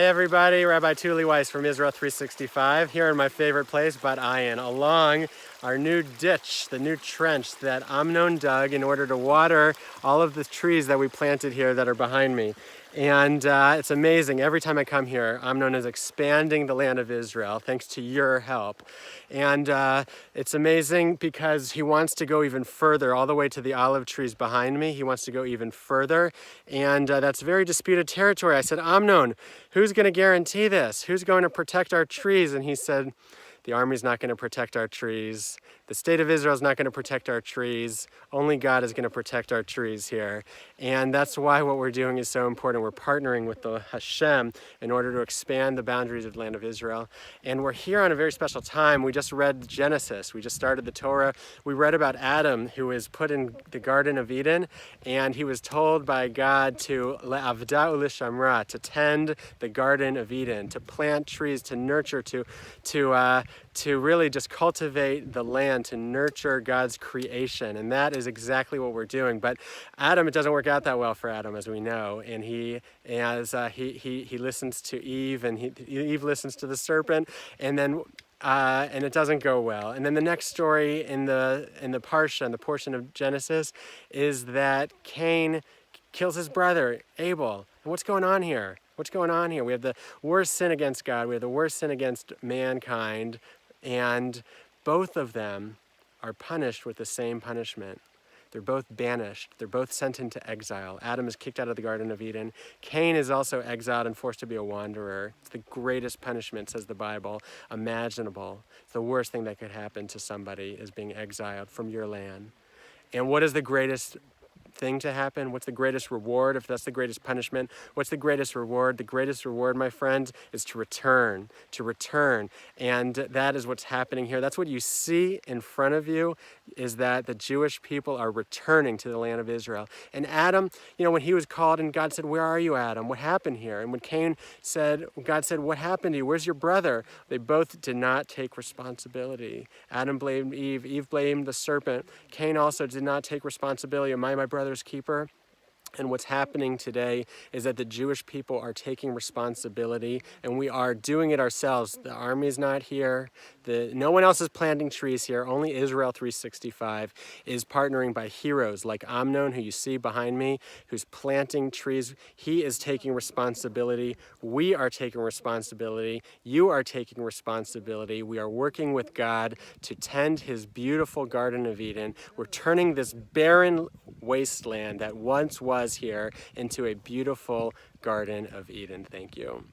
Hey everybody, Rabbi Tuli Weiss from Israel 365 here in my favorite place, Bat Ayin, along our new ditch, the new trench that Amnon dug in order to water all of the trees that we planted here that are behind me. And it's amazing. Every time I come here, Amnon is expanding the land of Israel thanks to your help. And it's amazing because he wants to go even further, all the way to the olive trees behind me. He wants to go even further. And that's very disputed territory. I said, Amnon, who's going to guarantee this? Who's going to protect our trees? And he said, the army's not going to protect our trees. The state of Israel is not going to protect our trees. Only God is going to protect our trees here. And that's why what we're doing is so important. We're partnering with the Hashem in order to expand the boundaries of the land of Israel. And we're here on a very special time. We just read Genesis. We just started the Torah. We read about Adam, who was put in the Garden of Eden, and he was told by God to le'avda u'lishamra, to tend the Garden of Eden, to plant trees, to nurture, to really just cultivate the land, to nurture God's creation. And that is exactly what we're doing. But Adam, it doesn't work out that well for Adam, as we know. And he listens to Eve, and Eve listens to the serpent, and it doesn't go well. And then the next story in the parsha, in the portion of Genesis, is that Cain kills his brother Abel. And what's going on here? What's going on here? We have the worst sin against God. We have the worst sin against mankind. And both of them are punished with the same punishment. They're both banished. They're both sent into exile. Adam is kicked out of the Garden of Eden. Cain is also exiled and forced to be a wanderer. It's the greatest punishment, says the Bible, imaginable. It's the worst thing that could happen to somebody is being exiled from your land. And what is the greatest thing to happen? What's the greatest reward? If that's the greatest punishment, what's the greatest reward? The greatest reward, my friends, is to return. And that is what's happening here. That's what you see in front of you, is that the Jewish people are returning to the land of Israel. And Adam, when he was called and God said, "Where are you, Adam? What happened here?" And when God said, "What happened to you? Where's your brother?" They both did not take responsibility. Adam blamed Eve. Eve blamed the serpent. Cain also did not take responsibility. Am I my brother's keeper? And what's happening today is that the Jewish people are taking responsibility, and we are doing it ourselves. The army is not here. No one else is planting trees here. Only Israel 365 is partnering by heroes like Amnon, who you see behind me, who's planting trees. He is taking responsibility. We are taking responsibility. You are taking responsibility. We are working with God to tend his beautiful Garden of Eden. We're turning this barren wasteland that once was here into a beautiful Garden of Eden. Thank you.